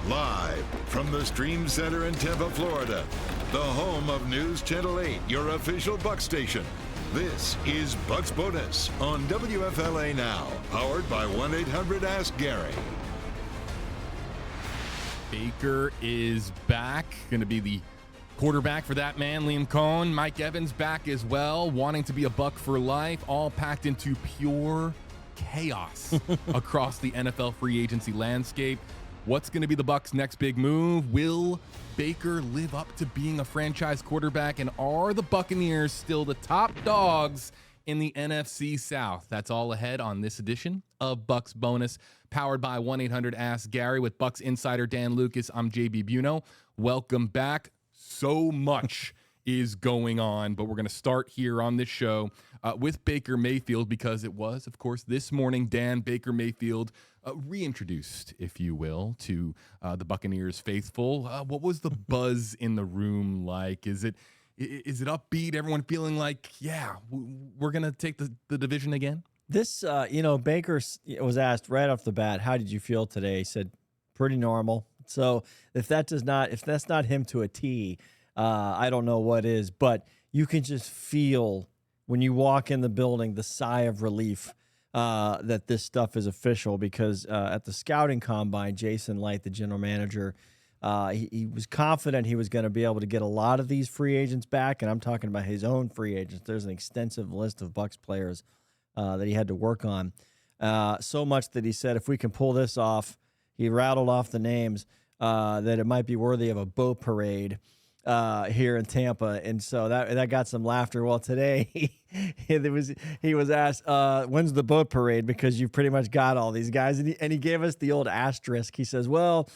Live from the Stream Center in Tampa, Florida, the home of News Channel 8, your official Bucs station. This is Bucs Bonus on WFLA Now, powered by 1-800-ASK-GARY. Baker is back, going to be the quarterback for that man, Liam Cohn. Mike Evans back as well, wanting to be a Buck for life, all packed into pure chaos across the NFL free agency landscape. What's going to be the Bucs' next big move? Will Baker live up to being a franchise quarterback? And are the Buccaneers still the top dogs in the NFC South? That's all ahead on this edition of Bucs Bonus, powered by 1-800-ASK-GARY with Bucs Insider Dan Lucas. I'm JB Buno. Welcome back. So much is going on, but we're going to start here on this show with Baker Mayfield, because it was, of course, this morning, Baker Mayfield reintroduced, if you will, to the Buccaneers faithful. What was the buzz in the room like? Is it upbeat? Everyone feeling like, yeah, we're going to take the division again? This, Baker was asked right off the bat, how did you feel today? He said, pretty normal. So if that's not him to a T, I don't know what is. But you can just feel when you walk in the building the sigh of relief that this stuff is official. Because at the scouting combine, Jason Light, the general manager, he was confident he was going to be able to get a lot of these free agents back, and I'm talking about his own free agents. There's an extensive list of Bucs players that he had to work on. So much that he said, if we can pull this off, he rattled off the names, that it might be worthy of a boat parade here in Tampa. And so that got some laughter. Well, today he was asked, when's the boat parade? Because you've pretty much got all these guys. And he gave us the old asterisk. He says, well,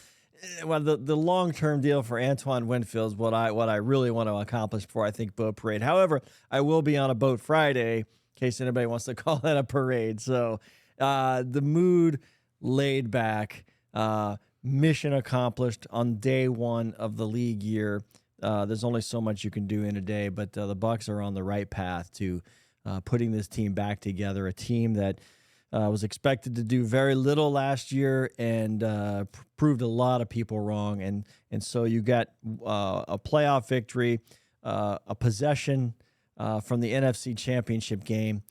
the long-term deal for Antoine Winfield is what I really want to accomplish before I think boat parade. However, I will be on a boat Friday, in case anybody wants to call that a parade. So the mood laid back, mission accomplished on day one of the league year. There's only so much you can do in a day, but the Bucs are on the right path to putting this team back together, a team that was expected to do very little last year and proved a lot of people wrong. And so you got a playoff victory, a possession from the NFC Championship game.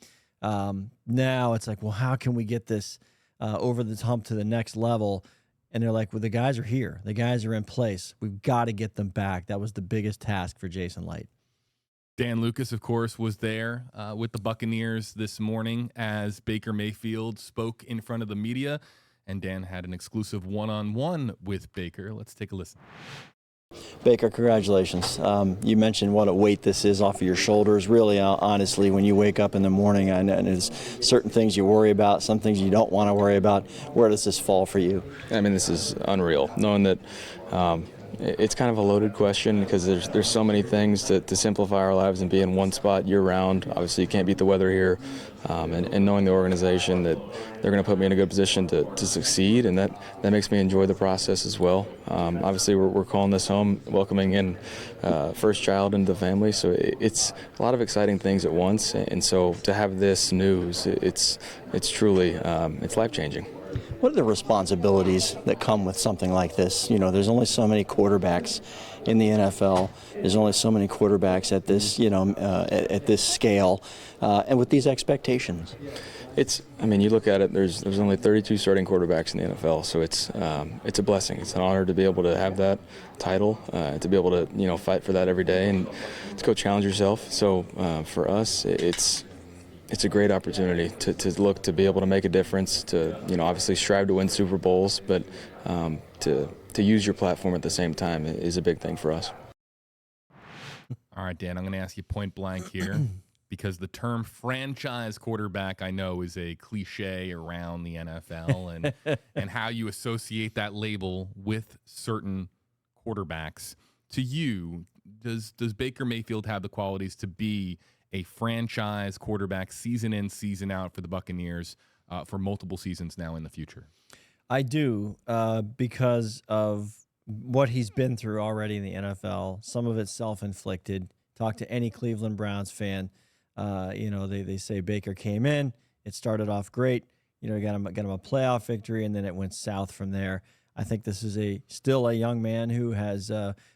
Now it's like, well, how can we get this over the hump to the next level? And they're like, well, the guys are here. The guys are in place. We've got to get them back. That was the biggest task for Jason Light. Dan Lucas, of course, was there with the Buccaneers this morning as Baker Mayfield spoke in front of the media. And Dan had an exclusive one-on-one with Baker. Let's take a listen. Baker, congratulations. You mentioned what a weight this is off of your shoulders. Really, honestly, when you wake up in the morning, and there's certain things you worry about, some things you don't want to worry about. Where does this fall for you? I mean, this is unreal, knowing that it's kind of a loaded question because there's so many things to simplify our lives and be in one spot year-round. Obviously, you can't beat the weather here, and knowing the organization that they're going to put me in a good position to succeed, and that makes me enjoy the process as well. Obviously, we're calling this home, welcoming in first child into the family, so it's a lot of exciting things at once, and so to have this news, it's truly it's life-changing. What are the responsibilities that come with something like this? You know, there's only so many quarterbacks in the NFL. There's only so many quarterbacks at this, at this scale, and with these expectations. You look at it. There's only 32 starting quarterbacks in the NFL, so it's a blessing. It's an honor to be able to have that title, to be able to fight for that every day, and to go challenge yourself. So for us, it's a great opportunity to look to be able to make a difference, to obviously strive to win Super Bowls, but to use your platform at the same time is a big thing for us. All right, Dan, I'm going to ask you point blank here because the term franchise quarterback, I know, is a cliche around the NFL and how you associate that label with certain quarterbacks. To you, does Baker Mayfield have the qualities to be a franchise quarterback season in, season out for the Buccaneers for multiple seasons now in the future? I do, because of what he's been through already in the NFL. Some of it's self-inflicted. Talk to any Cleveland Browns fan. They say Baker came in. It started off great. Got him a playoff victory, and then it went south from there. I think this is still a young man who has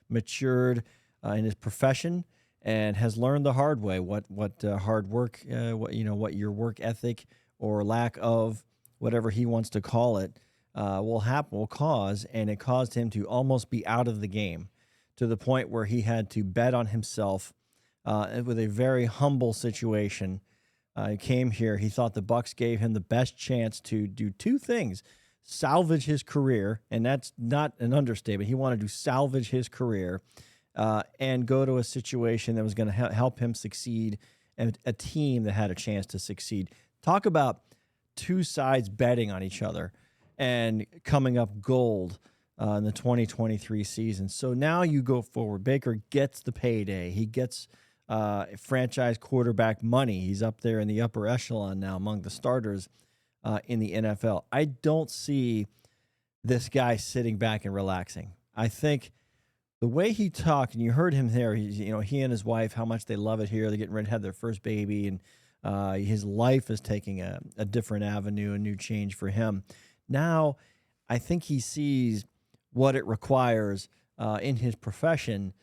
matured in his profession and has learned the hard way what hard work, what your work ethic or lack of, whatever he wants to call it, will cause, and it caused him to almost be out of the game to the point where he had to bet on himself with a very humble situation. He came here. He thought the Bucs gave him the best chance to do two things: salvage his career, and that's not an understatement. He wanted to salvage his career and go to a situation that was going to help him succeed, and a team that had a chance to succeed. Talk about two sides betting on each other and coming up gold in the 2023 season. So now you go forward. Baker gets the payday. He gets franchise quarterback money. He's up there in the upper echelon now among the starters in the NFL. I don't see this guy sitting back and relaxing. I think the way he talked, and you heard him there, he and his wife, how much they love it here. They're getting ready to have their first baby, and his life is taking a different avenue, a new change for him. Now, I think he sees what it requires in his profession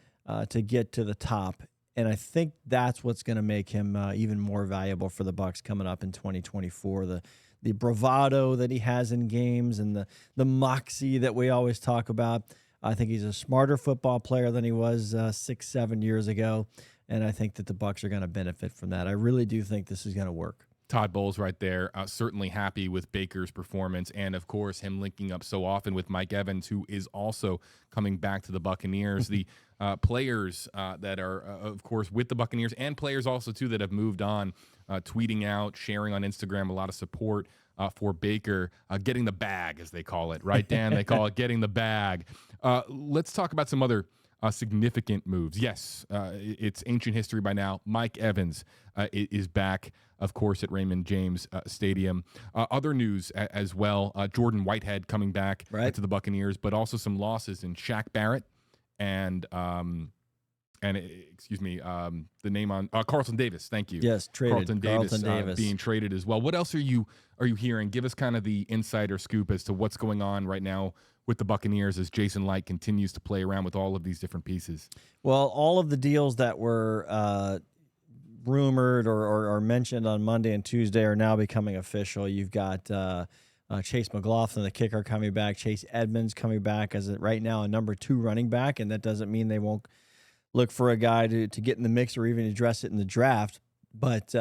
to get to the top. And I think that's what's going to make him even more valuable for the Bucs coming up in 2024. The bravado that he has in games and the moxie that we always talk about. I think he's a smarter football player than he was 6-7 years ago. And I think that the Bucs are going to benefit from that. I really do think this is going to work. Todd Bowles right there, certainly happy with Baker's performance, and of course him linking up so often with Mike Evans, who is also coming back to the Buccaneers. The players that are, of course, with the Buccaneers, and players also too that have moved on, tweeting out, sharing on Instagram, a lot of support for Baker, getting the bag, as they call it, right, Dan? They call it getting the bag. Let's talk about some other significant moves. Yes, it's ancient history by now. Mike Evans is back, of course, at Raymond James Stadium. Other news as well, Jordan Whitehead coming back to the Buccaneers, but also some losses in Shaq Barrett and the name on Carlton Davis. Thank you. Yes, traded. Carlton Davis being traded as well. What else are you hearing? Give us kind of the insider scoop as to what's going on right now with the Buccaneers as Jason Light continues to play around with all of these different pieces. Well, all of the deals that were rumored or mentioned on Monday and Tuesday are now becoming official. You've got Chase McLaughlin, the kicker, coming back. Chase Edmonds coming back as right now a number 2 running back, and that doesn't mean they won't look for a guy to get in the mix or even address it in the draft. But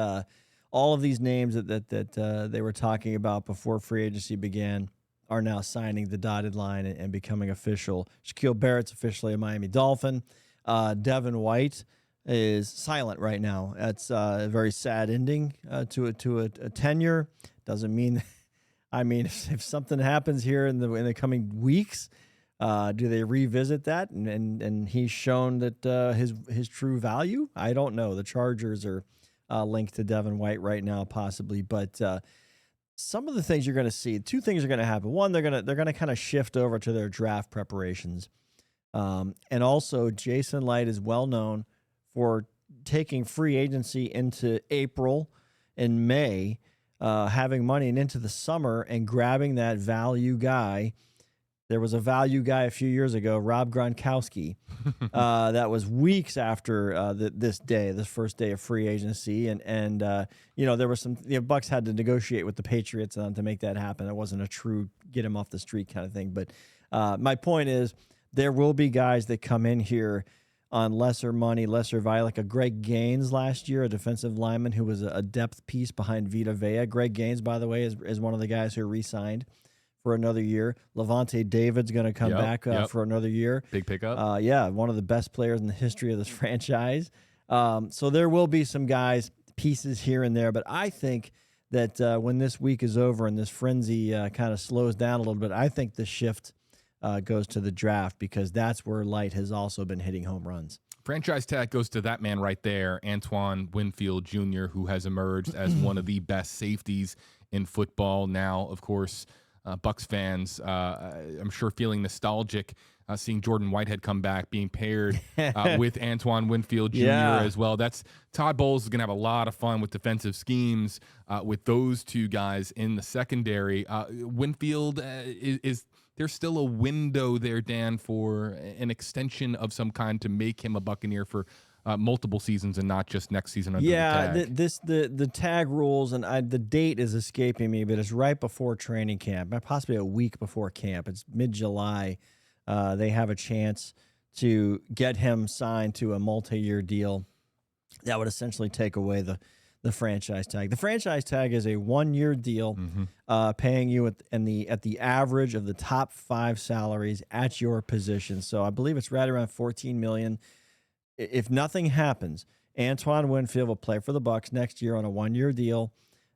all of these names that they were talking about before free agency began are now signing the dotted line and becoming official. Shaquille Barrett's officially a Miami Dolphin. Devin White is silent right now. That's a very sad ending to a tenure. Doesn't mean, if something happens here in the coming weeks, do they revisit that? And he's shown that his true value. I don't know. The Chargers are linked to Devin White right now, possibly, but. Some of the things you're going to see, 2 things are going to happen. One, they're going to kind of shift over to their draft preparations. And also, Jason Light is well known for taking free agency into April and May, having money, and into the summer and grabbing that value guy. There was a value guy a few years ago, Rob Gronkowski, that was weeks after this first day of free agency, and there was some. Bucs had to negotiate with the Patriots to make that happen. It wasn't a true get him off the street kind of thing. But my point is, there will be guys that come in here on lesser money, lesser value, like a Greg Gaines last year, a defensive lineman who was a depth piece behind Vita Vea. Greg Gaines, by the way, is one of the guys who re-signed for another year. Levante David's going to come back for another year. Big pickup. One of the best players in the history of this franchise. So there will be some guys, pieces here and there, but I think that when this week is over and this frenzy kind of slows down a little bit, I think the shift goes to the draft, because that's where Light has also been hitting home runs. Franchise tag goes to that man right there, Antoine Winfield Jr., who has emerged as one of the best safeties in football. Now, of course, Bucs fans, I'm sure, feeling nostalgic seeing Jordan Whitehead come back, being paired with Antoine Winfield Jr. as well. That's Todd Bowles is going to have a lot of fun with defensive schemes with those two guys in the secondary. Winfield is there's still a window there, Dan, for an extension of some kind to make him a Buccaneer for multiple seasons and not just next season under the tag. The tag rules, and the date is escaping me, but it's right before training camp, possibly a week before camp. It's mid-July. They have a chance to get him signed to a multi-year deal that would essentially take away the franchise tag. The franchise tag is a 1-year deal, paying you at the average of the top 5 salaries at your position. So I believe it's right around $14 million. If nothing happens, Antoine Winfield will play for the Bucs next year on a 1-year deal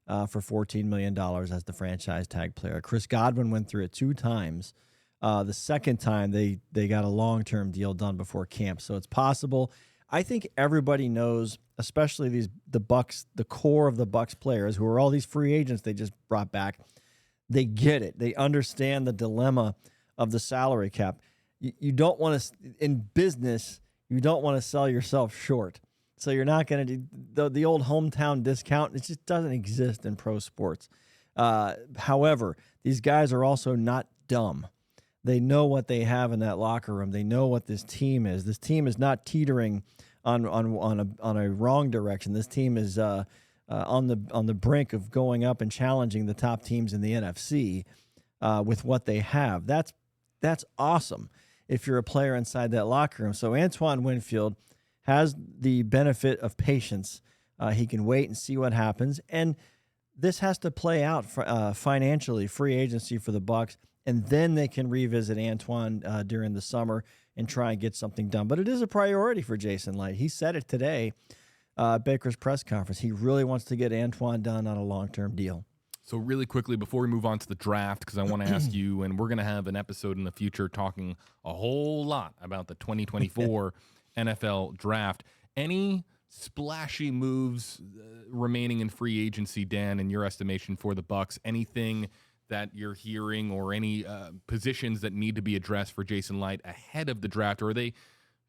for $14 million as the franchise tag player. Chris Godwin went through it 2 times. The second time they got a long-term deal done before camp, so it's possible. I think everybody knows, especially the Bucs, the core of the Bucs players, who are all these free agents they just brought back. They get it. They understand the dilemma of the salary cap. You don't want to, in business, you don't want to sell yourself short. So you're not going to do the old hometown discount. It just doesn't exist in pro sports. However, these guys are also not dumb. They know what they have in that locker room. They know what this team is. This team is not teetering on a wrong direction. This team is on the brink of going up and challenging the top teams in the NFC with what they have. That's awesome if you're a player inside that locker room. So Antoine Winfield has the benefit of patience. He can wait and see what happens, and this has to play out financially, free agency for the Bucs. And then they can revisit Antoine during the summer and try and get something done. But it is a priority for Jason Licht. He said it today at Baker's press conference. He really wants to get Antoine done on a long-term deal. So really quickly, before we move on to the draft, because I want to ask you, and we're going to have an episode in the future talking a whole lot about the 2024 NFL draft. Any splashy moves remaining in free agency, Dan, in your estimation for the Bucs? Anything that you're hearing, or any positions that need to be addressed for Jason Licht ahead of the draft, or are they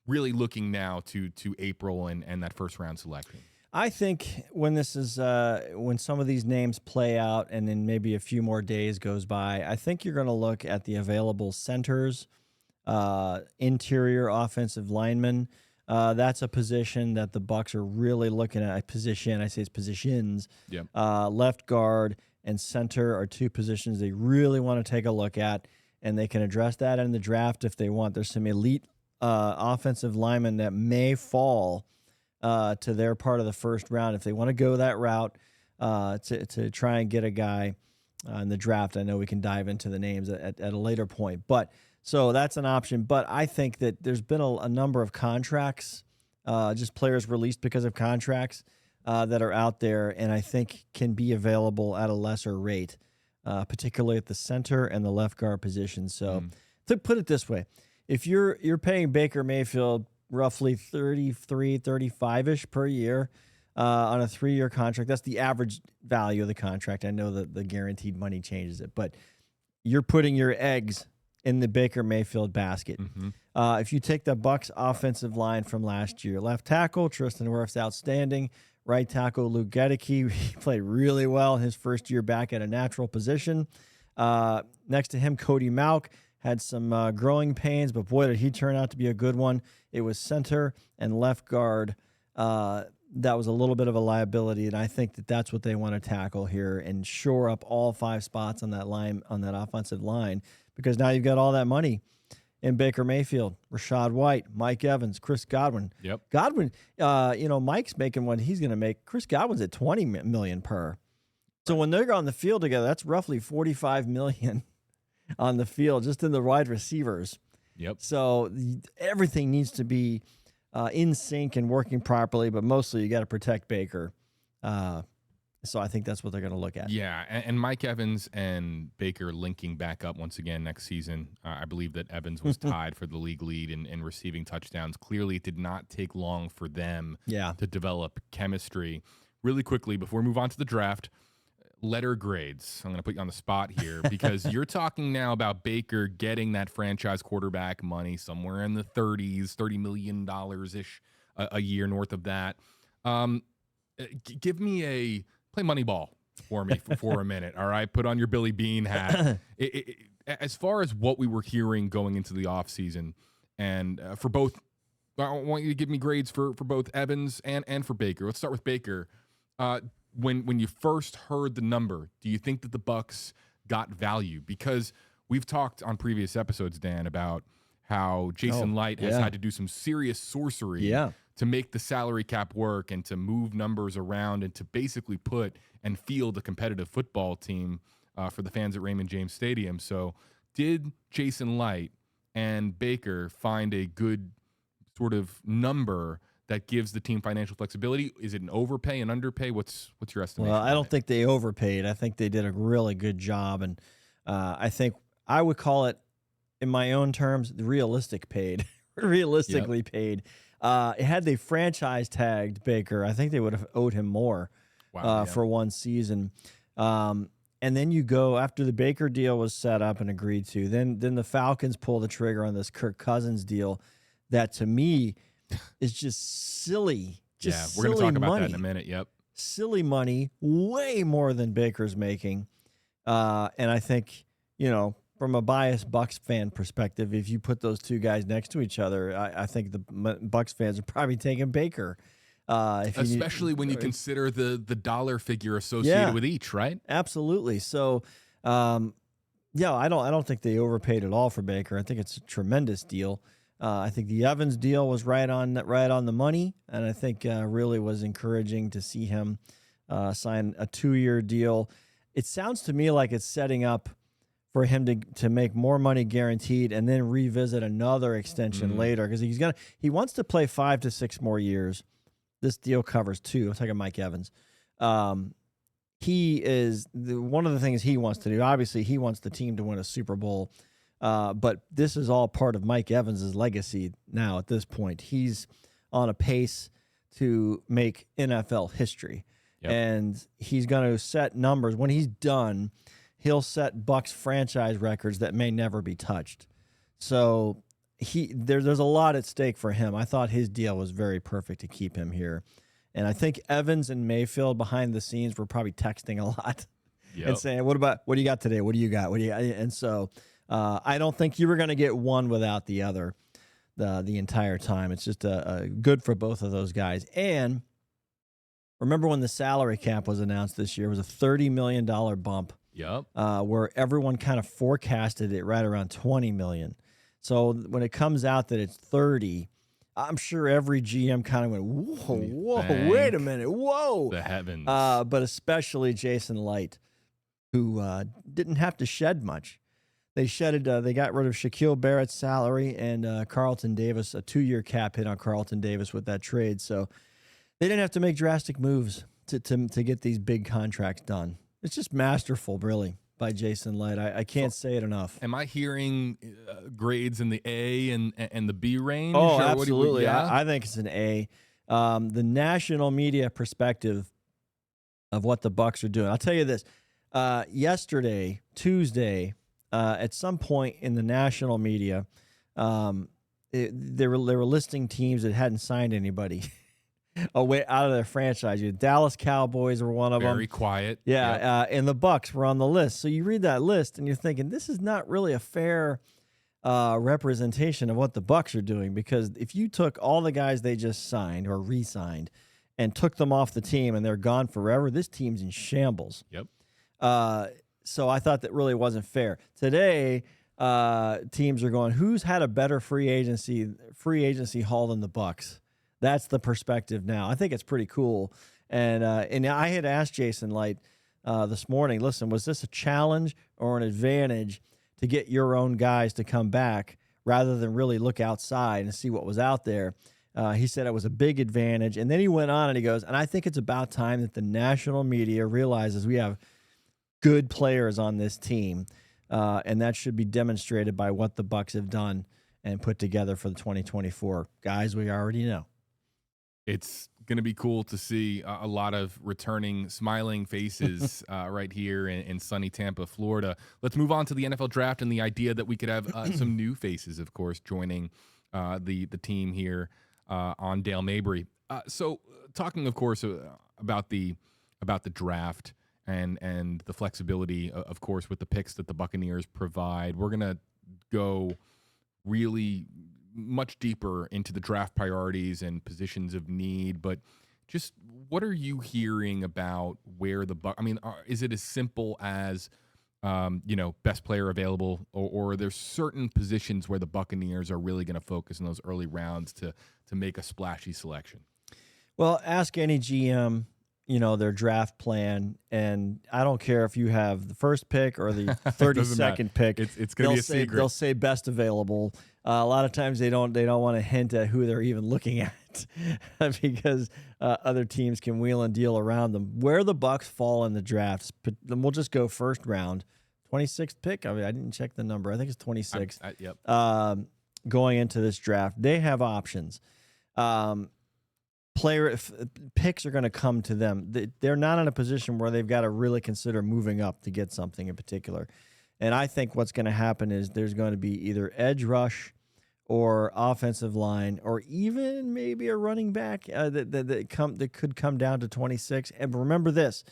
really looking now to April and that first round selection? I think when this is when some of these names play out and then maybe a few more days goes by, I think you're going to look at the available centers, interior offensive linemen. That's a position that the Bucs are really looking at. Positions. Yep. Left guard and center are 2 positions they really want to take a look at, and they can address that in the draft if they want. There's some elite offensive linemen that may fall to their part of the first round if they want to go that route to try and get a guy in the draft. I know we can dive into the names at a later point, but so that's an option. But I think that there's been a number of contracts, just players released because of contracts, that are out there, and I think can be available at a lesser rate, particularly at the center and the left guard position. So to put it this way, if you're paying Baker Mayfield roughly 33, 35-ish per year on a 3-year contract, that's the average value of the contract. I know that the guaranteed money changes it, but you're putting your eggs in the Baker Mayfield basket. If you take the Bucs offensive line from last year, left tackle Tristan Wirfs, outstanding. Right tackle Luke Gedeke, he played really well in his first year back at a natural position. Next to him, Cody Mauch had some growing pains, but boy, did he turn out to be a good one. It was center and left guard. That was a little bit of a liability, and I think that's what they want to tackle here and shore up all 5 spots on that line, on that offensive line, because now you've got all that money in Baker Mayfield, Rachaad White, Mike Evans, Chris Godwin. Yep. Godwin, Mike's making what he's going to make. Chris Godwin's at $20 million per. So when they're on the field together, that's roughly $45 million on the field, just in the wide receivers. Yep. So everything needs to be in sync and working properly, but mostly you got to protect Baker. So I think that's what they're going to look at. Yeah, and Mike Evans and Baker linking back up once again next season. I believe that Evans was tied for the league lead in receiving touchdowns. Clearly, it did not take long for them to develop chemistry. Really quickly, before we move on to the draft, letter grades. I'm going to put you on the spot here because you're talking now about Baker getting that franchise quarterback money somewhere in the 30s, $30 million-ish a year, north of that. Give me play Moneyball for me for a minute, all right? Put on your Billy Bean hat. as far as what we were hearing going into the offseason, and for both, I want you to give me grades for both Evans and for Baker. Let's start with Baker. When you first heard the number, do you think that the Bucs got value? Because we've talked on previous episodes, Dan, about how Jason Light has had to do some serious sorcery to make the salary cap work and to move numbers around and to basically put and field a competitive football team for the fans at Raymond James Stadium. So did Jason Light and Baker find a good sort of number that gives the team financial flexibility? Is it an overpay, an underpay? What's your estimation? Well, I don't think they overpaid. I think they did a really good job, and I think I would call it, in my own terms, the realistic paid. Realistically paid. Had they franchise tagged Baker, I think they would have owed him more for one season. And then you go, after the Baker deal was set up and agreed to, then the Falcons pull the trigger on this Kirk Cousins deal that, to me, is just silly. We're going to talk about that in a minute. Yep. Silly money, way more than Baker's making. And I think, from a biased Bucs fan perspective, if you put those two guys next to each other, I think the Bucs fans are probably taking Baker. Especially when you consider the dollar figure associated with each, right? Absolutely. So, I don't think they overpaid at all for Baker. I think it's a tremendous deal. I think the Evans deal was right on the money, and I think really was encouraging to see him sign a 2-year deal. It sounds to me like it's setting up for him to make more money guaranteed and then revisit another extension later, because he wants to play 5 to 6 more years. This deal covers 2. I'm talking Mike Evans. He is one of the things he wants to do. Obviously, he wants the team to win a Super Bowl. But this is all part of Mike Evans' legacy now at this point. He's on a pace to make NFL history. Yep. And he's going to set numbers. When he's done, he'll set Bucs franchise records that may never be touched. So there's a lot at stake for him. I thought his deal was very perfect to keep him here. And I think Evans and Mayfield behind the scenes were probably texting a lot and saying, what do you got today? What do you got? And so I don't think you were going to get one without the other the entire time. It's just good for both of those guys. And remember when the salary cap was announced this year, it was a $30 million bump. Yep. Where everyone kind of forecasted it right around $20 million. So when it comes out that it's 30, I'm sure every GM kind of went, whoa, wait a minute, whoa. The heavens. But especially Jason Light, who didn't have to shed much. They got rid of Shaquille Barrett's salary and Carlton Davis, a 2-year cap hit on Carlton Davis with that trade. So they didn't have to make drastic moves to get these big contracts done. It's just masterful, really, by Jason Light. I can't say it enough. Am I hearing grades in the A and the B range? Oh, absolutely. I think it's an A. The national media perspective of what the Bucs are doing. I'll tell you this. Yesterday, Tuesday, at some point in the national media, they were listing teams that hadn't signed anybody away out of their franchise. Dallas Cowboys were one of them. Very quiet. Yeah, yep. And the Bucs were on the list. So you read that list and you're thinking, this is not really a fair representation of what the Bucs are doing, because if you took all the guys they just signed or re-signed and took them off the team and they're gone forever, this team's in shambles. Yep. So I thought that really wasn't fair. Today, teams are going, who's had a better free agency haul than the Bucs? That's the perspective now. I think it's pretty cool. And I had asked Jason Light this morning, listen, was this a challenge or an advantage to get your own guys to come back rather than really look outside and see what was out there? He said it was a big advantage. And then he went on and he goes, and I think it's about time that the national media realizes we have good players on this team, and that should be demonstrated by what the Bucs have done and put together for the 2024 guys we already know. It's going to be cool to see a lot of returning, smiling faces right here in sunny Tampa, Florida. Let's move on to the NFL draft and the idea that we could have some new faces, of course, joining the team here on Dale Mabry. So talking, of course, about the draft and the flexibility, of course, with the picks that the Buccaneers provide. We're going to go really much deeper into the draft priorities and positions of need, but just what are you hearing about where the is it as simple as best player available, or are there certain positions where the Buccaneers are really going to focus in those early rounds to make a splashy selection? Well, ask any GM, their draft plan, and I don't care if you have the first pick or the 32nd pick. It's going to be a secret. They'll say best available. A lot of times they don't want to hint at who they're even looking at because other teams can wheel and deal around them. Where the Bucs fall in the drafts, we'll just go first round, 26th pick. I didn't check the number. I think it's 26th. Yep. Going into this draft, they have options. Picks are going to come to them. They're not in a position where they've got to really consider moving up to get something in particular. And I think what's going to happen is there's going to be either edge rush or offensive line or even maybe a running back that could come down to 26. And remember this,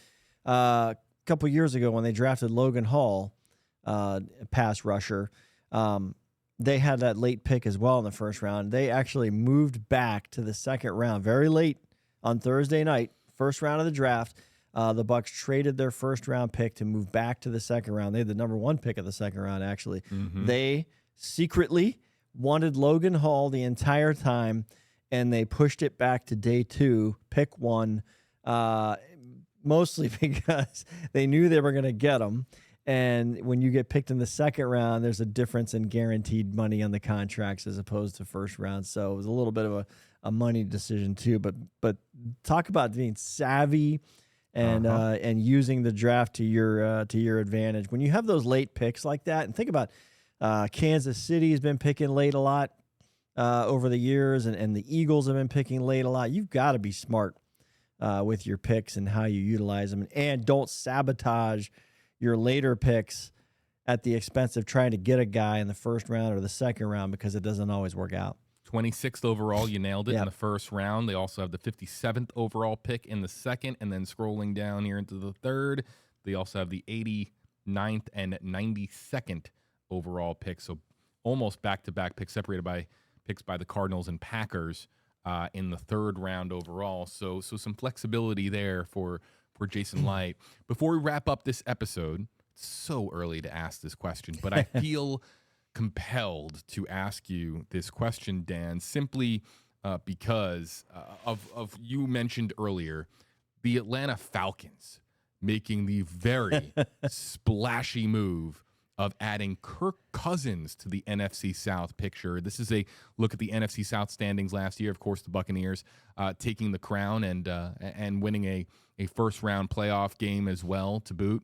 a couple years ago when they drafted Logan Hall, pass rusher, they had that late pick as well in the first round. They actually moved back to the second round very late on Thursday night, first round of the draft. The Bucs traded their first round pick to move back to the second round. They had the number 1 pick of the second round, actually. Mm-hmm. They secretly wanted Logan Hall the entire time, and they pushed it back to day 2, pick 1, mostly because they knew they were going to get him. And when you get picked in the second round, there's a difference in guaranteed money on the contracts as opposed to first round. So it was a little bit of a money decision too. But talk about being savvy and using the draft to your advantage. When you have those late picks like that, and think about Kansas City has been picking late a lot over the years, and the Eagles have been picking late a lot. You've got to be smart with your picks and how you utilize them, and don't sabotage your later picks at the expense of trying to get a guy in the first round or the second round, because it doesn't always work out. 26th overall, you nailed it in the first round. They also have the 57th overall pick in the second, and then scrolling down here into the third, they also have the 89th and 92nd overall pick. So almost back-to-back picks, separated by picks by the Cardinals and Packers in the third round overall. So some flexibility there for Jason Light. Before we wrap up this episode, it's so early to ask this question, but I feel compelled to ask you this question, Dan, simply because of you mentioned earlier the Atlanta Falcons making the very splashy move of adding Kirk Cousins to the NFC South picture. This is a look at the NFC South standings last year. Of course, the Buccaneers taking the crown and winning a first-round playoff game as well to boot.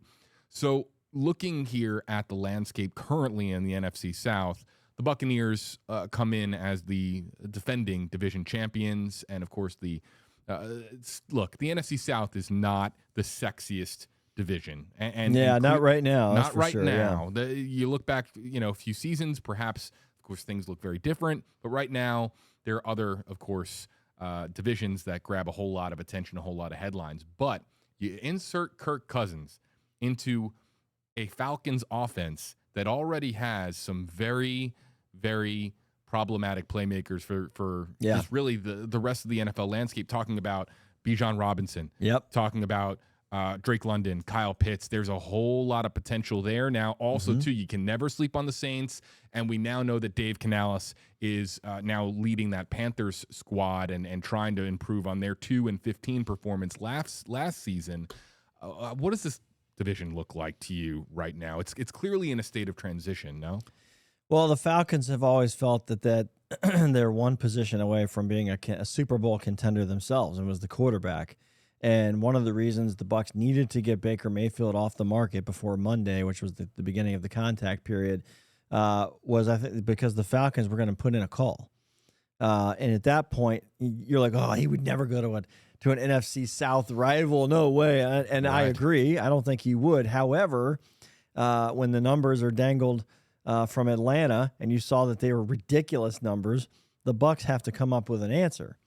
So looking here at the landscape currently in the NFC South, the Buccaneers come in as the defending division champions. And, of course, the NFC South is not the sexiest division. And not right now. Not right sure, now. Yeah. You look back, a few seasons, perhaps, of course, things look very different. But right now, there are other, of course, divisions that grab a whole lot of attention, a whole lot of headlines. But you insert Kirk Cousins into a Falcons offense that already has some very, very problematic playmakers for just really the rest of the NFL landscape, talking about Bijan Robinson, talking about Drake London, Kyle Pitts. There's a whole lot of potential there. Now, also, too, you can never sleep on the Saints, and we now know that Dave Canales is now leading that Panthers squad and trying to improve on their 2-15 performance last season. What does this division look like to you right now? It's clearly in a state of transition, no? Well, the Falcons have always felt that they're one position away from being a Super Bowl contender themselves, and was the quarterback. And one of the reasons the Bucs needed to get Baker Mayfield off the market before Monday, which was the beginning of the contact period, was, I think, because the Falcons were going to put in a call. And at that point, you're like, oh, he would never go to an NFC South rival. No way. And right. I agree. I don't think he would. However, when the numbers are dangled from Atlanta and you saw that they were ridiculous numbers, the Bucs have to come up with an answer.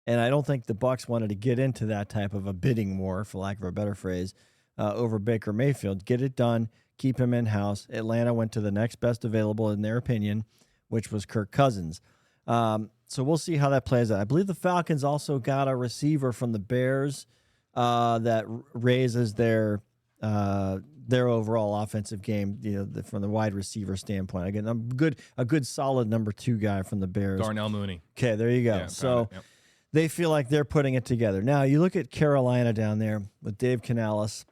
And I don't think the Bucs wanted to get into that type of a bidding war, for lack of a better phrase, over Baker Mayfield. Get it done. Keep him in-house. Atlanta went to the next best available, in their opinion, which was Kirk Cousins. So we'll see how that plays out. I believe the Falcons also got a receiver from the Bears that raises their overall offensive game, from the wide receiver standpoint. Again, a good solid number 2 guy from the Bears. Darnell Mooney. Okay, there you go. Yeah, so yep. They feel like they're putting it together. Now, you look at Carolina down there with Dave Canales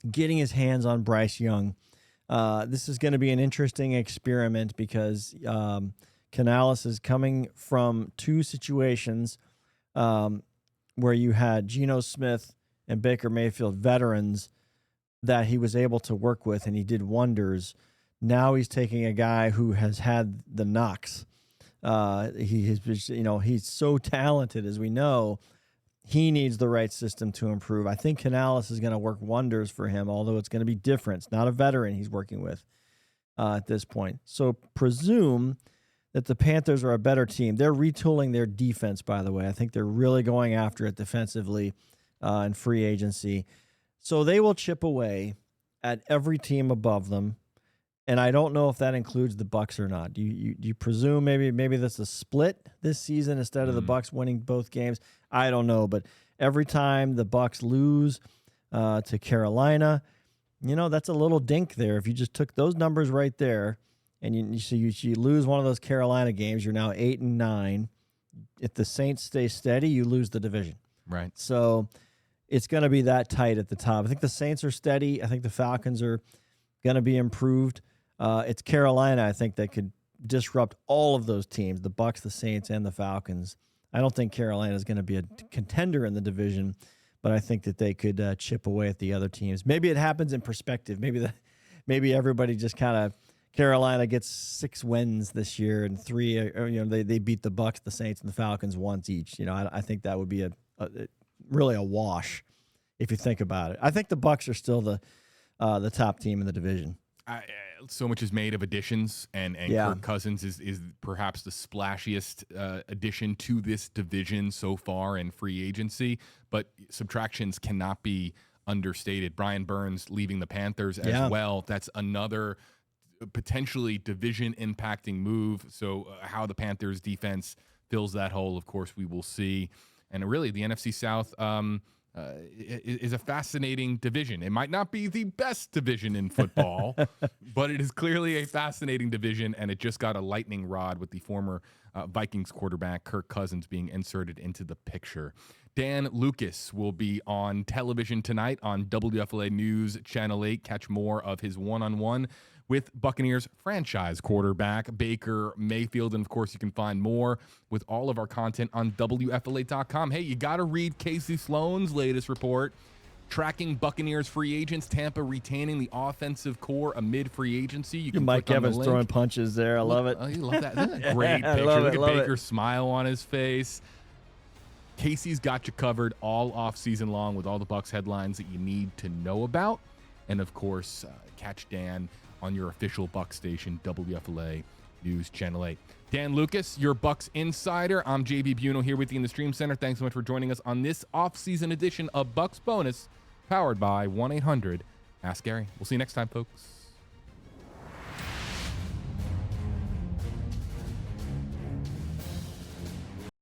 getting his hands on Bryce Young. This is going to be an interesting experiment because Canales is coming from 2 situations where you had Geno Smith and Baker Mayfield, veterans that he was able to work with, and he did wonders. Now he's taking a guy who has had the knocks. He's so talented, as we know. He needs the right system to improve. I think Canales is going to work wonders for him, although it's going to be different. It's not a veteran he's working with at this point. So presume that the Panthers are a better team. They're retooling their defense, by the way. I think they're really going after it defensively in free agency. So they will chip away at every team above them. And I don't know if that includes the Bucs or not. Do you presume maybe that's a split this season instead of the Bucs winning both games? I don't know, but every time the Bucs lose to Carolina, that's a little dink there. If you just took those numbers right there, and you lose one of those Carolina games, you're now 8-9. If the Saints stay steady, you lose the division. Right. So it's going to be that tight at the top. I think the Saints are steady. I think the Falcons are going to be improved. It's Carolina, I think, that could disrupt all of those teams, the Bucs, the Saints, and the Falcons. I don't think Carolina is going to be a contender in the division, but I think that they could chip away at the other teams. Maybe it happens in perspective. Maybe everybody just kind of, Carolina gets 6 wins this year, and 3, they beat the Bucs, the Saints, and the Falcons once each. I think that would be really a wash if you think about it. I think the Bucs are still the top team in the division. So much is made of additions, and Kirk Cousins is perhaps the splashiest addition to this division so far in free agency, but subtractions cannot be understated. Brian Burns leaving the Panthers as well. That's another potentially division-impacting move. So how the Panthers defense fills that hole, of course, we will see. And really, the NFC South is a fascinating division. It might not be the best division in football, but it is clearly a fascinating division, and it just got a lightning rod with the former Vikings quarterback Kirk Cousins being inserted into the picture. Dan Lucas will be on television tonight on WFLA News Channel 8. Catch more of his one-on-one with Buccaneers franchise quarterback Baker Mayfield. And, of course, you can find more with all of our content on WFLA.com. Hey, you got to read Casey Sloan's latest report, tracking Buccaneers free agents, Tampa retaining the offensive core amid free agency. You can Mike Evans throwing punches there. I love it. Oh, you love that. Isn't that a great picture? Look at Baker's smile on his face. Casey's got you covered all offseason long with all the Bucs headlines that you need to know about. And, of course, catch Dan on your official Bucs station, WFLA News Channel 8. Dan Lucas, your Bucs Insider. I'm JB Buno here with you in the Stream Center. Thanks so much for joining us on this off-season edition of Bucs Bonus, powered by 1-800-ASK-GARY. We'll see you next time, folks.